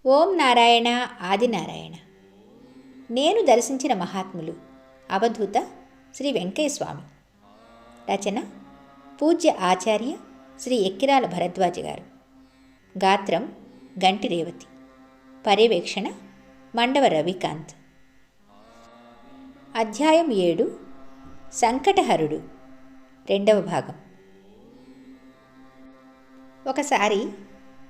ఓం నారాయణ ఆదినారాయణ. నేను దర్శించిన మహాత్ములు. అవధూత శ్రీ వెంకయ్య స్వామి. రచన పూజ్య ఆచార్య శ్రీ ఎక్కిరాల భరద్వాజ గారు. గాత్రం గంటి రేవతి. పర్యవేక్షణ మండవ రవికాంత్. అధ్యాయం 7 సంకటహరుడు, 2వ భాగం. ఒకసారి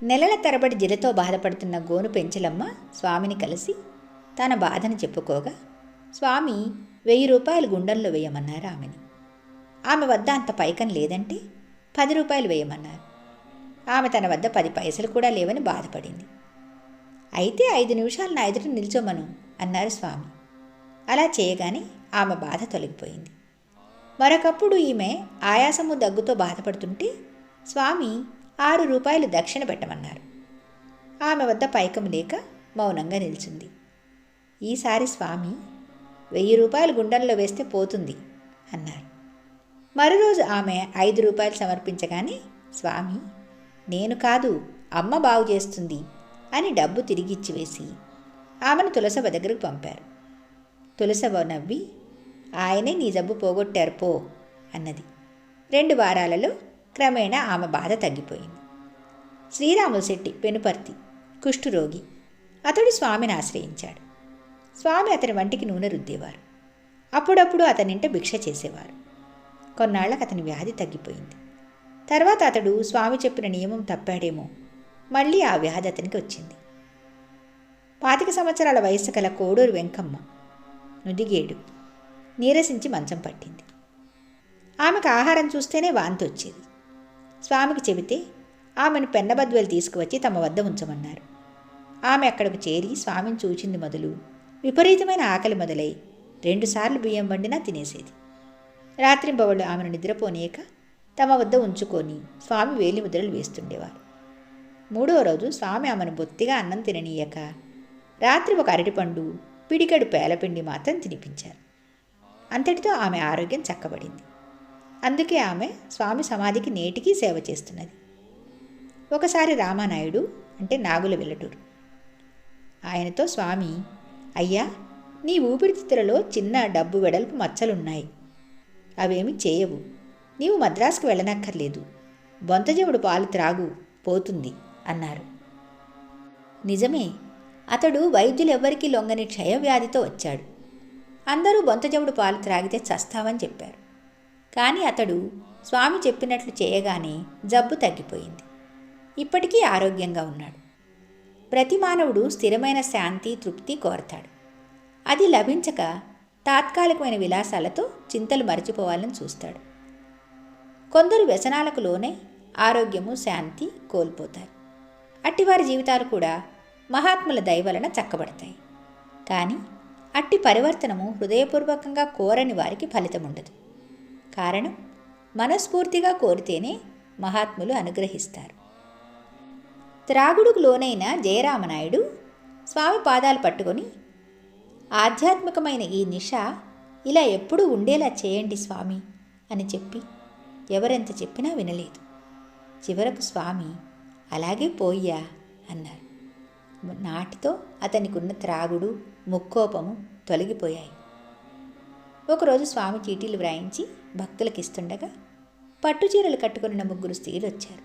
నెలల తరబడి జిలతో బాధపడుతున్న గోను పెంచలమ్మ స్వామిని కలిసి తన బాధను చెప్పుకోగా స్వామి 1000 రూపాయలు గుండంలో వేయమన్నారు ఆమెని. ఆమె వద్ద అంత పైకం లేదంటే 10 రూపాయలు వేయమన్నారు. ఆమె తన వద్ద 10 పైసలు కూడా లేవని బాధపడింది. అయితే 5 నిమిషాలు నా ఎదుట నిల్చోమను అన్నారు స్వామి. అలా చేయగానే ఆమె బాధ తొలగిపోయింది. మరొకప్పుడు ఈమె ఆయాసము దగ్గుతో బాధపడుతుంటే స్వామి 6 రూపాయలు దక్షిణ పెట్టమన్నారు. ఆమె వద్ద పైకం లేక మౌనంగా నిల్చుంది. ఈసారి స్వామి 1000 రూపాయలు గుండంలో వేస్తే పోతుంది అన్నారు. మరో రోజు ఆమె 5 రూపాయలు సమర్పించగానే స్వామి నేను కాదు అమ్మ బాగు చేస్తుంది అని డబ్బు తిరిగి ఇచ్చివేసి ఆమెను తులసవ్వ దగ్గరకు పంపారు. తులసవ్వ నవ్వి ఆయనే నీ జబ్బు పోగొట్టారు పో అన్నది. 2 వారాలలో క్రమేణా ఆమె బాధ తగ్గిపోయింది. శ్రీరాములు శెట్టి పెనుపర్తి కుష్ఠురోగి. అతడు స్వామిని ఆశ్రయించాడు. స్వామి అతని వంటికి నూనె రుద్దేవారు. అప్పుడప్పుడు అతనింట భిక్ష చేసేవారు. కొన్నాళ్లకు అతని వ్యాధి తగ్గిపోయింది. తర్వాత అతడు స్వామి చెప్పిన నియమం తప్పాడేమో మళ్ళీ ఆ వ్యాధి అతనికి వచ్చింది. 25 సంవత్సరాల వయస్సు గల కోడూరు వెంకమ్మ నుదిగేడు నీరసించి మంచం పట్టింది. ఆమెకు ఆహారం చూస్తేనే వాంతి వచ్చేది. స్వామికి చెబితే ఆమెను పెన్నబద్వెలు తీసుకువచ్చి తమ వద్ద ఉంచమన్నారు. ఆమె అక్కడకు చేరి స్వామిని చూచింది మొదలు విపరీతమైన ఆకలి మొదలై 2 సార్లు బియ్యం వండినా తినేసేది. రాత్రింబవళ్ళు ఆమెను నిద్రపోనీయక తమ వద్ద ఉంచుకొని స్వామి వేలి ముద్రలు వేస్తుండేవారు. 3వ రోజు స్వామి ఆమెను బొత్తిగా అన్నం తిననీయక రాత్రి ఒక అరటిపండు పిడికెడు పేలపిండి మాత్రం తినిపించారు. అంతటితో ఆమె ఆరోగ్యం చక్కబడింది. అందుకే ఆమె స్వామి సమాధికి నేటికీ సేవ చేస్తున్నది. ఒకసారి రామానాయుడు అంటే నాగుల వెల్లటూరు ఆయనతో స్వామి అయ్యా నీ ఊపిరితిత్తులలో చిన్న డబ్బు వెడల్పు మచ్చలున్నాయి, అవేమి చేయవు, నీవు మద్రాసుకు వెళ్ళనక్కర్లేదు, బొంతజవుడు పాలు త్రాగు పోతుంది అన్నారు. నిజమే, అతడు వైద్యులెవ్వరికీ లొంగని క్షయవ్యాధితో వచ్చాడు. అందరూ బొంతజవుడు పాలు త్రాగితే చస్తావని చెప్పారు. కానీ అతడు స్వామి చెప్పినట్లు చేయగానే జబ్బు తగ్గిపోయింది. ఇప్పటికీ ఆరోగ్యంగా ఉన్నాడు. ప్రతి మానవుడు స్థిరమైన శాంతి తృప్తి కోరతాడు. అది లభించక తాత్కాలికమైన విలాసాలతో చింతలు మరచిపోవాలని చూస్తాడు. కొందరు వ్యసనాలకు లోనే ఆరోగ్యము శాంతి కోల్పోతారు. అట్టివారి జీవితాలు కూడా మహాత్ముల దయ వలన చక్కబడతాయి. కానీ అట్టి పరివర్తనము హృదయపూర్వకంగా కోరని వారికి ఫలితముండదు. కారణం మనస్ఫూర్తిగా కోరితేనే మహాత్ములు అనుగ్రహిస్తారు. త్రాగుడుకు లోనైన జయరామనాయుడు స్వామి పాదాలు పట్టుకొని ఆధ్యాత్మికమైన ఈ నిష ఇలా ఎప్పుడూ ఉండేలా చేయండి స్వామి అని చెప్పి ఎవరెంత చెప్పినా వినలేదు. చివరకు స్వామి అలాగే పోయ్యా అన్నారు. నాటితో అతనికున్న త్రాగుడు ముక్కోపము తొలగిపోయాయి. ఒకరోజు స్వామి చీటీలు వ్రాయించి భక్తులకు ఇస్తుండగా పట్టుచీరలు కట్టుకున్న 3 స్త్రీలు వచ్చారు.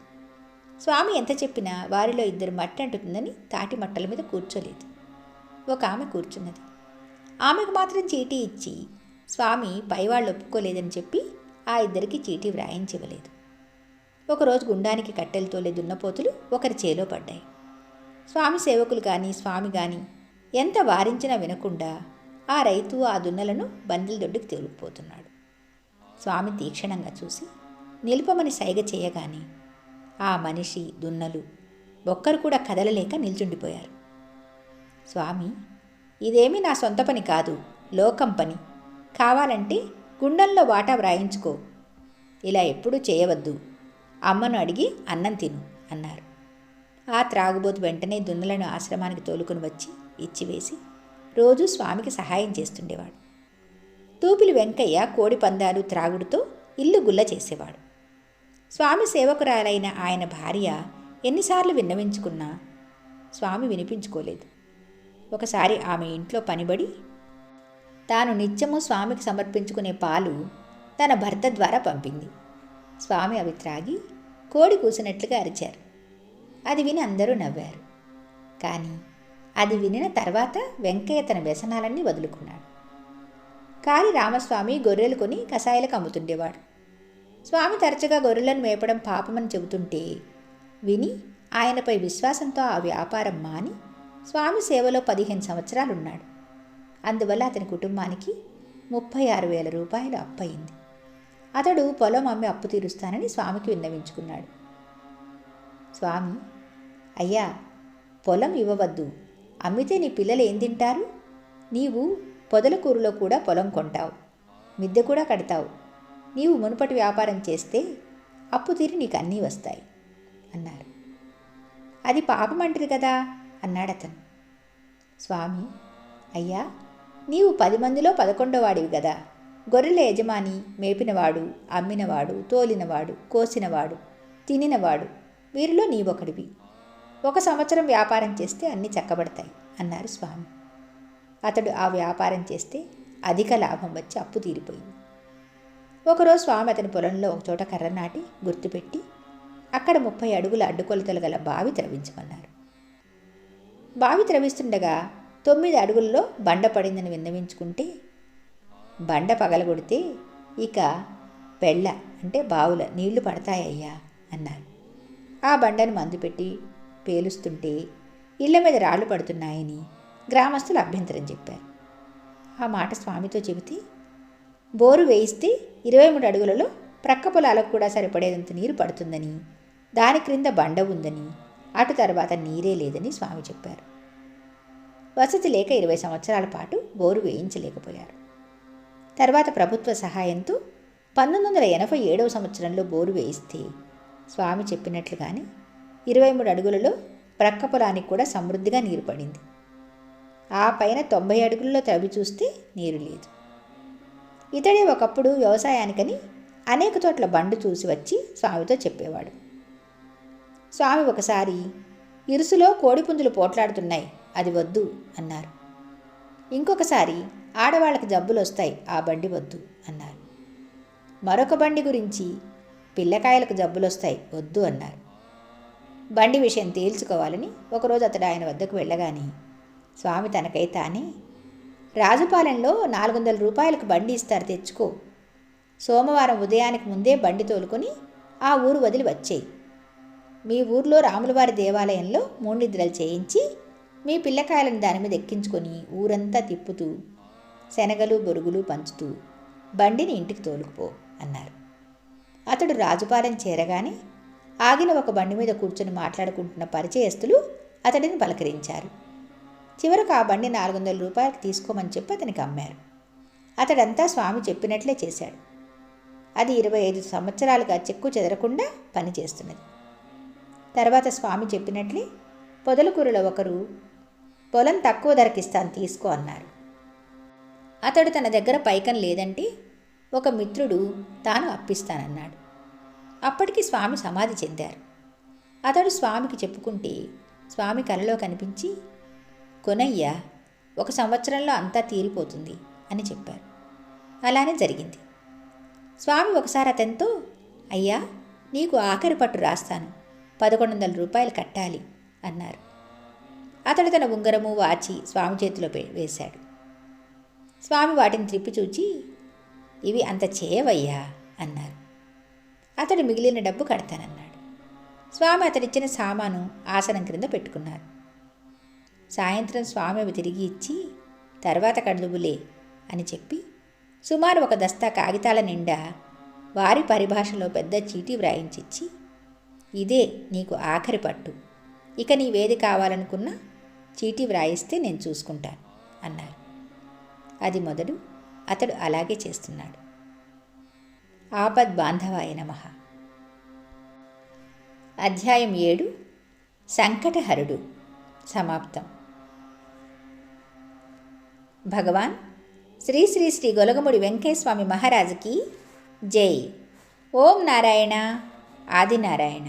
స్వామి ఎంత చెప్పినా వారిలో 2 మట్టి అంటుతుందని తాటి మట్టల మీద కూర్చోలేదు. ఒక ఆమె కూర్చున్నది. ఆమెకు మాత్రం చీటీ ఇచ్చి స్వామి పైవాళ్ళు ఒప్పుకోలేదని చెప్పి ఆ 2కి చీటీ వ్రాయించివ్వలేదు. ఒకరోజు గుండానికి కట్టెలు తోలే దున్నపోతులు ఒకరి చేలో పడ్డాయి. స్వామి సేవకులు కానీ స్వామి కానీ ఎంత వారించినా వినకుండా ఆ రైతు ఆ దున్నలను బండిల దొడ్డుకు తేలుకుపోతున్నాడు. స్వామి తీక్షణంగా చూసి నిలుపమని సైగ చేయగానే ఆ మనిషి దున్నలు ఒక్కరు కూడా కదలలేక నిల్చుండిపోయారు. స్వామి ఇదేమీ నా సొంత పని కాదు, లోకం పని, కావాలంటే గుండంలో వాటా వ్రాయించుకో, ఇలా ఎప్పుడూ చేయవద్దు, అమ్మను అడిగి అన్నం తిను అన్నారు. ఆ త్రాగుబోతు వెంటనే దున్నలను ఆశ్రమానికి తోలుకొని వచ్చి ఇచ్చివేసి రోజూ స్వామికి సహాయం చేస్తుండేవాడు. తూపిలి వెంకయ్య కోడి పందాలు త్రాగుడుతో ఇల్లు గుల్ల చేసేవాడు. స్వామి సేవకురాలైన ఆయన భార్య ఎన్నిసార్లు విన్నవించుకున్నా స్వామి వినిపించుకోలేదు. ఒకసారి ఆమె ఇంట్లో పనిబడి తాను నిత్యము స్వామికి సమర్పించుకునే పాలు తన భర్త ద్వారా పంపింది. స్వామి అవి త్రాగి కోడి కూసినట్లుగా అరిచారు. అది విని అందరూ నవ్వారు. కానీ అది వినిన తర్వాత వెంకయ్య తన వ్యసనాలన్నీ వదులుకున్నాడు. కాళీ రామస్వామి గొర్రెలు కొని కషాయాలకు అమ్ముతుండేవాడు. స్వామి తరచుగా గొర్రెలను మేపడం పాపమని చెబుతుంటే విని ఆయనపై విశ్వాసంతో ఆ వ్యాపారం మాని స్వామి సేవలో 15 సంవత్సరాలున్నాడు. అందువల్ల అతని కుటుంబానికి 36,000 రూపాయలు అప్పయింది. అతడు పొలం అమ్మి అప్పు తీరుస్తానని స్వామికి విన్నవించుకున్నాడు. స్వామి, అయ్యా, పొలం ఇవ్వవద్దు, అమ్మితే నీ పిల్లలు ఏం తింటారు? నీవు పొదలకూరులో కూడా పొలం కొంటావు, మిద్దె కూడా కడతావు. నీవు మునుపటి వ్యాపారం చేస్తే అప్పు తీరి నీకు అన్నీ వస్తాయి అన్నారు. అది పాపమంటారు కదా అన్నాడతను. స్వామి, అయ్యా, నీవు 10 మందిలో 11వ వాడివి కదా. గొర్రెల యజమాని, మేపినవాడు, అమ్మినవాడు, తోలినవాడు, కోసినవాడు, తినినవాడు, వీరిలో నీవొకడివి. 1 సంవత్సరం వ్యాపారం చేస్తే అన్నీ చక్కబడతాయి అన్నారు స్వామి. అతడు ఆ వ్యాపారం చేస్తే అధిక లాభం వచ్చి అప్పు తీరిపోయింది. ఒకరోజు స్వామి అతని పొలంలో ఒకచోట కర్ర నాటి గుర్తుపెట్టి అక్కడ 30 అడుగుల అడ్డుకొలతలు గల బావి త్రవ్వించమన్నారు. బావి త్రవ్విస్తుండగా 9 అడుగుల్లో బండ పడిందని విన్నవించుకుంటే, బండ పగలగొడితే ఇక పెళ్ళ అంటే బావుల నీళ్లు పడతాయ్యా అన్నారు. ఆ బండను మందు పెట్టి పేలుస్తుంటే ఇళ్ల మీద రాళ్లు పడుతున్నాయని గ్రామస్తులు అభ్యంతరం చెప్పారు. ఆ మాట స్వామితో చెబితే, బోరు వేయిస్తే 23 అడుగులలో ప్రక్క పొలాలకు కూడా సరిపడేంత నీరు పడుతుందని, దాని క్రింద బండ ఉందని, అటు తర్వాత నీరే లేదని స్వామి చెప్పారు. వసతి లేక 20 సంవత్సరాల పాటు బోరు వేయించలేకపోయారు. తర్వాత ప్రభుత్వ సహాయంతో 1987వ సంవత్సరంలో బోరు వేయిస్తే స్వామి చెప్పినట్లుగానే 23 అడుగులలో ప్రక్క పొలానికి కూడా సమృద్ధిగా నీరు పడింది. ఆ పైన 90 అడుగుల్లో త్రవ్వి చూస్తే నీరు లేదు. ఇతడే ఒకప్పుడు వ్యవసాయానికని అనేక చోట్ల బండు చూసి వచ్చి స్వామితో చెప్పేవాడు. స్వామి ఒకసారి, ఇరుసులో కోడిపుంజులు పోట్లాడుతున్నాయి, అది వద్దు అన్నారు. ఇంకొకసారి, ఆడవాళ్ళకి జబ్బులు వస్తాయి, ఆ బండి వద్దు అన్నారు. మరొక బండి గురించి, పిల్లకాయలకు జబ్బులు వస్తాయి, వద్దు అన్నారు. బండి విషయం తేల్చుకోవాలని ఒకరోజు అతడు ఆయన వద్దకు వెళ్ళగానే స్వామి తనకై తానే, రాజుపాలెంలో 400 రూపాయలకు బండి ఇస్తారు, తెచ్చుకో. సోమవారం ఉదయానికి ముందే బండి తోలుకొని ఆ ఊరు వదిలి వచ్చేయి. మీ ఊర్లో రాములవారి దేవాలయంలో 3 నిద్రలు చేయించి మీ పిల్లకాయలను దాని మీద ఎక్కించుకొని ఊరంతా తిప్పుతూ శనగలు బొరుగులు పంచుతూ బండిని ఇంటికి తోలుకుపో అన్నారు. అతడు రాజుపాలెం చేరగానే ఆగిన ఒక బండి మీద కూర్చొని మాట్లాడుకుంటున్న పరిచయస్తులు అతడిని పలకరించారు. చివరకు ఆ బండి 400 రూపాయలకు తీసుకోమని చెప్పి అతనికి అమ్మారు. అతడంతా స్వామి చెప్పినట్లే చేశాడు. అది 25 సంవత్సరాలుగా చెక్కు చెదరకుండా పనిచేస్తున్నది. తర్వాత స్వామి చెప్పినట్లే పొదలకూరులో ఒకరు, పొలం తక్కువ ధరకిస్తాను తీసుకో అన్నారు. అతడు తన దగ్గర పైకం లేదంటే ఒక మిత్రుడు తాను అప్పిస్తానన్నాడు. అప్పటికి స్వామి సమాధి చెందారు. అతడు స్వామికి చెప్పుకుంటే స్వామి కలలో కనిపించి, కొనయ్యా, 1 సంవత్సరంలో అంతా తీరిపోతుంది అని చెప్పారు. అలానే జరిగింది. స్వామి ఒకసారి అతనితో, అయ్యా, నీకు ఆఖరి పట్టు రాస్తాను, 1100 రూపాయలు కట్టాలి అన్నారు. అతడు తన ఉంగరము వాచి స్వామి చేతిలో వేశాడు. స్వామి వాటిని త్రిప్పి చూచి, ఇవి అంత చేయవయ్యా అన్నారు. అతడు మిగిలిన డబ్బు కడతానన్నాడు. స్వామి అతడిచ్చిన సామాను ఆసనం క్రింద పెట్టుకున్నారు. సాయంత్రం స్వామి అవి తిరిగి ఇచ్చి, తర్వాత కడుదుబులే అని చెప్పి సుమారు 1 దస్తా కాగితాల నిండా వారి పరిభాషలో పెద్ద చీటీ వ్రాయించిచ్చి, ఇదే నీకు ఆఖరి పట్టు, ఇక నీవేది కావాలనుకున్నా చీటీ వ్రాయిస్తే నేను చూసుకుంటాను అన్నారు. అది మొదలు అతడు అలాగే చేస్తున్నాడు. ఆపద్బాంధవాయ నమః. అధ్యాయం 7 సంకటహరుడు సమాప్తం. భగవాన్ శ్రీ శ్రీ శ్రీ గొలగముడి వెంకయ్యస్వామి మహారాజుకి జై. ఓం నారాయణ ఆదినారాయణ.